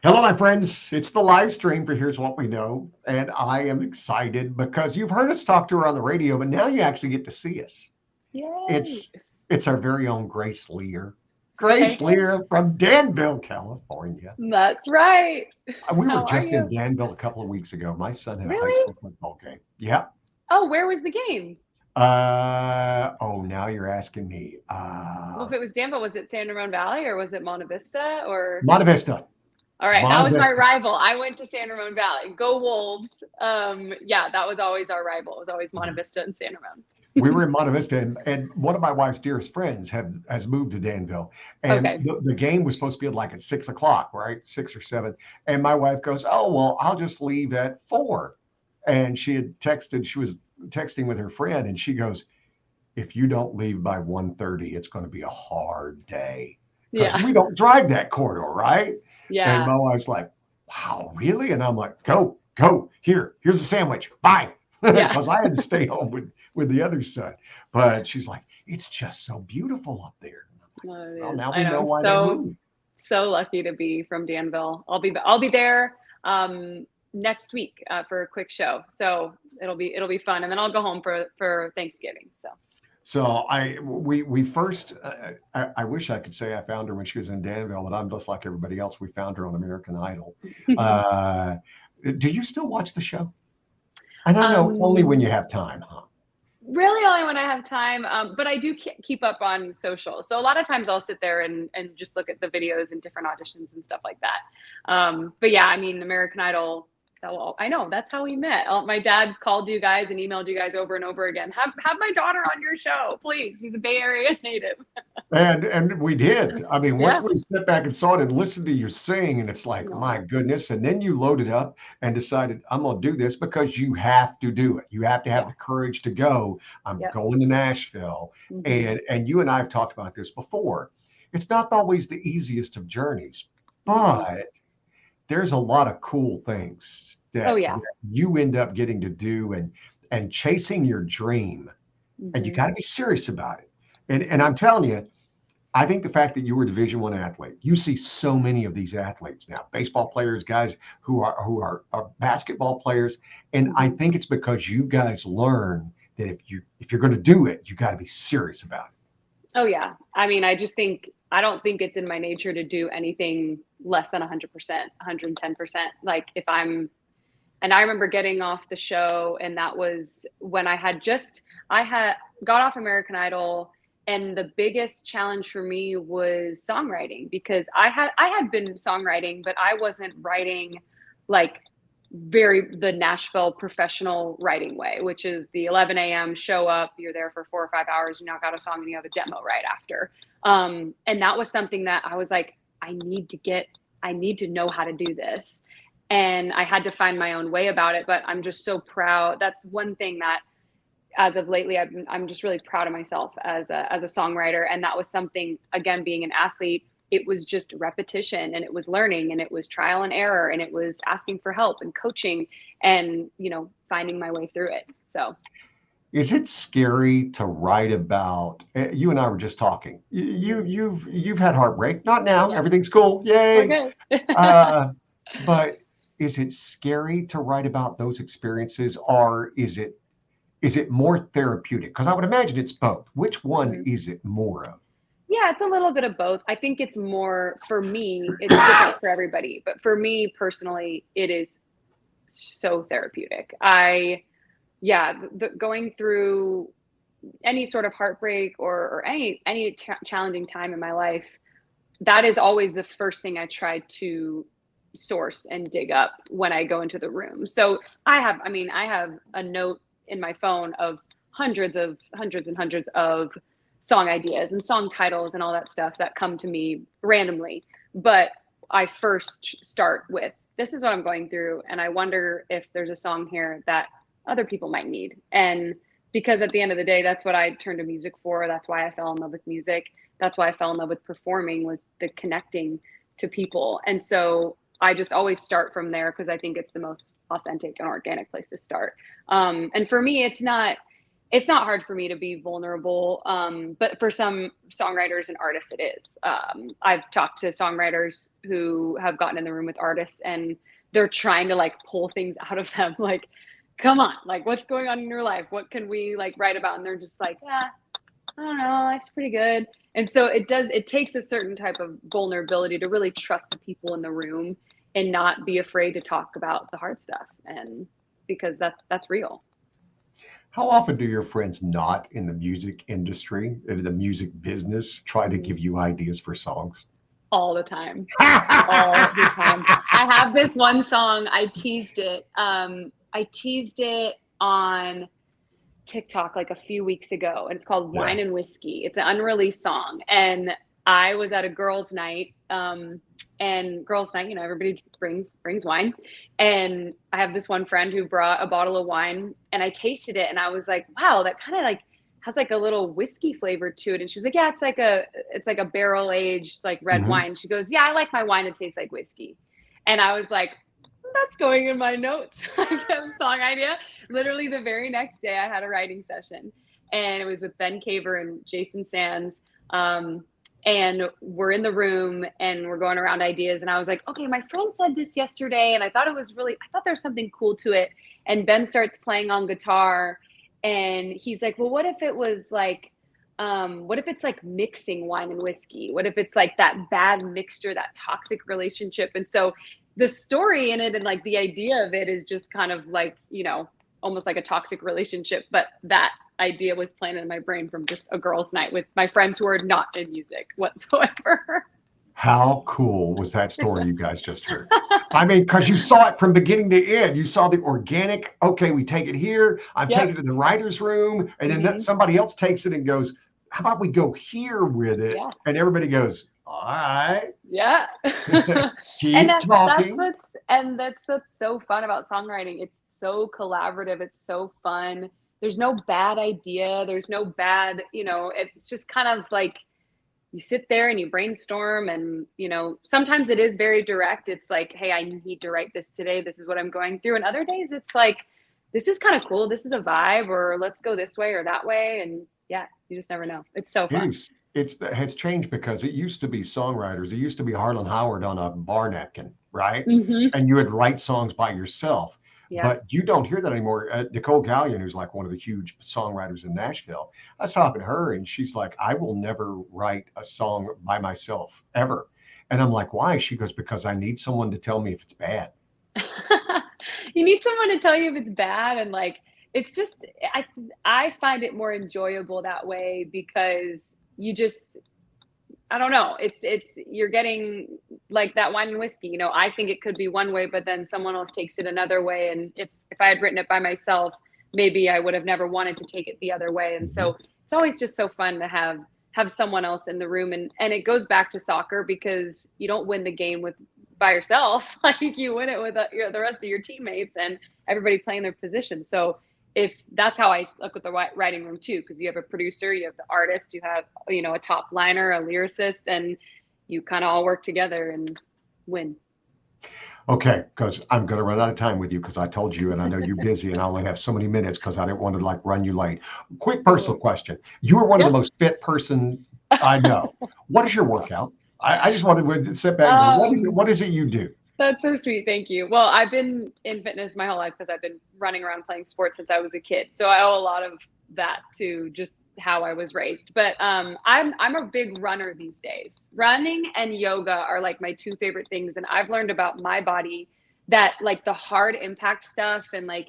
Hello, my friends. It's the live stream for Here's What We Know. And I am excited because you've heard us talk to her on the radio, but now you actually get to see us. Yay. It's our very own Grace Leer. Hey, Grace hey. Leer from Danville, California. That's right. We were How are just in you? Danville a couple of weeks ago. My son had a high Really? school football game. Yeah. Oh, where was the game? Now you're asking me. Well, if it was Danville, was it San Ramon Valley or was it Monte Vista? Or Monte Vista. all right, that Monte was my Vista. rival. I went to San Ramon Valley. Go Wolves. Yeah, that was always our rival. It was always Monte Vista and San Ramon. We were in Monte Vista, and one of my wife's dearest friends has moved to Danville, and Okay. the game was supposed to be like at 6 o'clock, right, 6 or 7, and my wife goes, "Oh well, I'll just leave at 4," and she had texted, she was texting with her friend, and she goes, "If you don't leave by 1:30, it's going to be a hard day because Yeah. we don't drive that corridor, right?" And Yeah. my wife's like, "Wow, really?" And I'm like, "Go, here's a sandwich, bye." Yeah. Because I had to stay home with the other son. But she's like, it's just so beautiful up there. Well, it Well, is. now I we know. know I'm why they so moved. lucky to be from Danville. I'll be there next week for a quick show. So it'll be fun, and then I'll go home for Thanksgiving. So So we first I wish I could say I found her when she was in Danville, but I'm just like everybody else. We found her on American Idol. Uh, do you still watch the show? And I know it's only when um, you have time, huh? really only when I have time. But I do keep up on social. So a lot of times I'll sit there and just look at the videos and different auditions and stuff like that. But yeah, I mean, American Idol. I know that's how we met. My dad called you guys and emailed you guys over and over again. Have my daughter on your show, please. She's a Bay Area native. And we did. I mean, once Yeah. we stepped back and saw it and listened to you sing, and it's like, my No. goodness. And then you loaded up and decided, I'm going to do this because you have to do it. You have to have Yeah. the courage to go. I'm Yep. going to Nashville. Hmm. And you and I have talked about this before. It's not always the easiest of journeys, Mm-mm. but there's a lot of cool things Oh that yeah. you end up getting to do and chasing your dream. And you Hmm. got to be serious about it. And Yeah. I'm telling you, I think the fact that you were a Division I athlete, you see so many of these athletes now, baseball players, guys who are basketball players, and I Hmm. think it's because you guys learn that if you're going to do it, you got to be serious about it. Oh yeah. I mean, I don't think it's in my nature to do anything less than 100%, 110%. Like if I'm and I remember getting off the show, and that was when I had got off American Idol, and the biggest challenge for me was songwriting because I had been songwriting, but I wasn't writing like the Nashville professional writing way, which is the 11 a.m. show up, you're there for 4 or 5 hours, you knock out a song, and you have a demo right after. And that was something that I was like, I need to know how to do this, and I had to find my own way about it. But I'm just so proud. That's one thing that, as of lately, I'm just really proud of myself as a songwriter. And that was something, again, being an athlete, it was just repetition, and it was learning, and it was trial and error, and it was asking for help and coaching, and finding my way through it. So Is it scary to write about? You and I were just talking. You've had heartbreak. Not now. yeah, Everything's cool. we're Yay. good. Uh, but is it scary to write about those experiences, or is it more therapeutic? Because I would imagine it's both. Which one Mhm. is it more of? Yeah, it's a little bit of both. I think it's more for me, it's different for everybody, but for me personally, it is so therapeutic. Yeah, going through any sort of heartbreak or any challenging time in my life, that is always the first thing I try to source and dig up when I go into the room. So I have a note in my phone of hundreds and hundreds of song ideas and song titles and all that stuff that come to me randomly. But I first start with, this is what I'm going through, and I wonder if there's a song here that other people might need. And because at the end of the day, that's what I turned to music for. That's why I fell in love with music. That's why I fell in love with performing, was the connecting to people. And so I just always start from there because I think it's the most authentic and organic place to start. And for me, it's not. it's not hard for me to be vulnerable. But for some songwriters and artists, it is. I've talked to songwriters who have gotten in the room with artists and they're trying to like pull things out of them. Like, come on, like what's going on in your life? What can we like write about? And they're just like, yeah, I don't know, life's pretty good. And so it takes a certain type of vulnerability to really trust the people in the room and not be afraid to talk about the hard stuff. And because that's real. How often do your friends not in the music industry, in the music business, try to give you ideas for songs? All the time. All the time. I have this one song, I teased it. I teased it on TikTok like a few weeks ago, and it's called Yeah. Wine and Whiskey. It's an unreleased song. And I was at a girls' night, and girls' night, everybody brings wine. And I have this one friend who brought a bottle of wine, and I tasted it, and I was like, wow, that kind of like has like a little whiskey flavor to it. And she's like, yeah, it's like a barrel aged like red Hmm. wine. She goes, yeah, I like my wine to taste like whiskey. And I was like, that's going in my notes. I have a song idea. Literally the very next day I had a writing session, and it was with Ben Caver and Jason Sands. And we're in the room and we're going around ideas. And I was like, okay, my friend said this yesterday, and I thought there's something cool to it. And Ben starts playing on guitar, and he's like, well, what if it was like, what if it's like mixing wine and whiskey? What if it's like that bad mixture, that toxic relationship? And so the story in it and like the idea of it is just kind of like, almost like a toxic relationship. But that idea was planted in my brain from just a girls' night with my friends who are not in music whatsoever. How cool was that story you guys just heard? I mean, because you saw it from beginning to end. You saw the organic, okay, we take it here, I'm taking Yep. it to the writer's room, and then Mm-hmm. somebody else takes it and goes, how about we go here with it? Yeah. And everybody goes, all right, Yeah. and keep that that's talking. what's and that's what's so fun about songwriting. It's so collaborative. It's so fun. There's no bad idea. There's no bad, it's just kind of like you sit there and you brainstorm, and sometimes it is very direct. It's like, hey, I need to write this today. This is what I'm going through. And other days it's like, this is kind of cool. This is a vibe, or let's go this way or that way. And yeah, you just never know. It's so It fun. is. It's changed because it used to be songwriters. It used to be Harlan Howard on a bar napkin, right? Mm-hmm. And you would write songs by yourself. Yeah. But you don't hear that anymore. Nicole Gallion, who's like one of the huge songwriters in Nashville, I was talking to her and she's like, I will never write a song by myself ever. And I'm like, why? She goes, because I need someone to tell me if it's bad. You need someone to tell you if it's bad, and like it's just I find it more enjoyable that way because you just I don't know. It's you're getting like that wine and whiskey. I think it could be one way, but then someone else takes it another way. And if I had written it by myself, maybe I would have never wanted to take it the other way. And Mhm. so it's always just so fun to have someone else in the room. And it goes back to soccer because you don't win the game with by yourself. Like you win it with the rest of your teammates and everybody playing their position. So if that's how I look at the writing room too, because you have a producer, you have the artist, you have a top liner, a lyricist, and you kind of all work together and win. Okay, because I'm going to run out of time with you because I told you, and I know you're busy, and I only have so many minutes because I didn't want to like run you late. Quick personal question: you are one of the Yeah. most fit person I know. What is your workout? I just wanted to sit back and go, what is it? Um, What is it you do? that's so sweet. Thank you. Well, I've been in fitness my whole life because I've been running around playing sports since I was a kid. So I owe a lot of that to just how I was raised. But I'm a big runner these days. Running and yoga are like my two favorite things, and I've learned about my body that like the hard impact stuff and like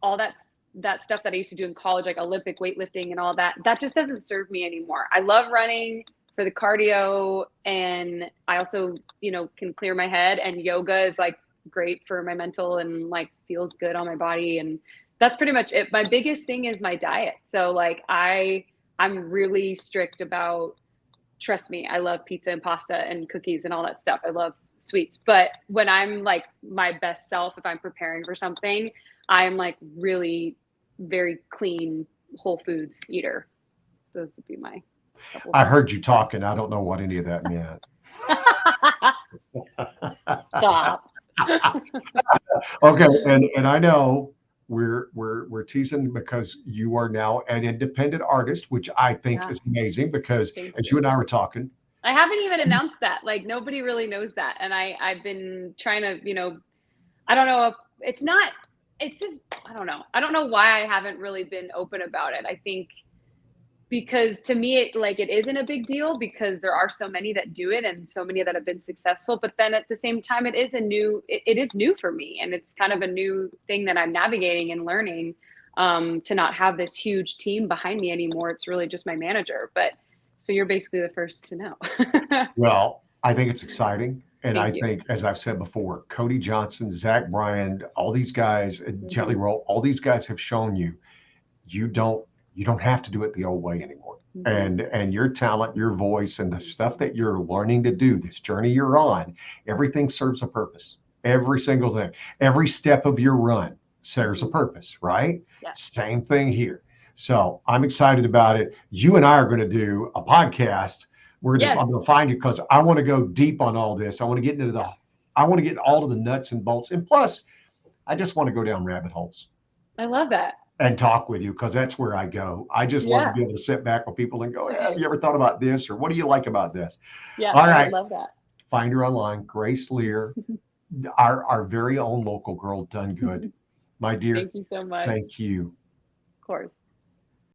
all that stuff that I used to do in college, like Olympic weightlifting and all that, that just doesn't serve me anymore. I love running for the cardio, and I also, can clear my head, and yoga is like great for my mental and like feels good on my body. And that's pretty much it. My biggest thing is my diet. So like I'm really strict about, trust me, I love pizza and pasta and cookies and all that stuff. I love sweets. But when I'm like my best self, if I'm preparing for something, I'm like really very clean, whole foods eater. Those would be my couple I things. heard you talking. I don't know what any of that meant. Stop. Okay, and I know. we're teasing because you are now an independent artist, which I think Yeah. is amazing because Thank as you you. and I were talking, I haven't even announced that. Like nobody really knows that. And I've been trying to, I don't know if it's not, it's just, I don't know. I don't know why I haven't really been open about it. I think because to me it isn't a big deal because there are so many that do it and so many that have been successful, but then at the same time it is new for me, and it's kind of a new thing that I'm navigating and learning, to not have this huge team behind me anymore. It's really just my manager. But so you're basically the first to know. well, I think it's exciting. And I Thank you. think, as I've said before, Cody Johnson, Zach Bryan, all these guys, Jelly Hmm. Roll, all these guys have shown you you don't you don't have to do it the old way anymore. Hmm. And your talent, your voice, and the stuff that you're learning to do, this journey you're on, everything serves a purpose. Every single thing, every step of your run serves a Hmm. purpose, right? Yeah. Same thing here. So I'm excited about it. You and I are going to do a podcast. Yes. I'm going to find you because I want to go deep on all this. I want to get into Yeah. I want to get all of the nuts and bolts. And plus, I just want to go down rabbit holes I love that. and talk with you because that's where I go. I just love to Yeah. be able to sit back with people and go, have you ever thought about this? Or what do you like about this? Yeah, All I would right. love that. Find her online, Grace Leer, our very own local girl, done good. My dear, Thank you so much. thank you. Of course.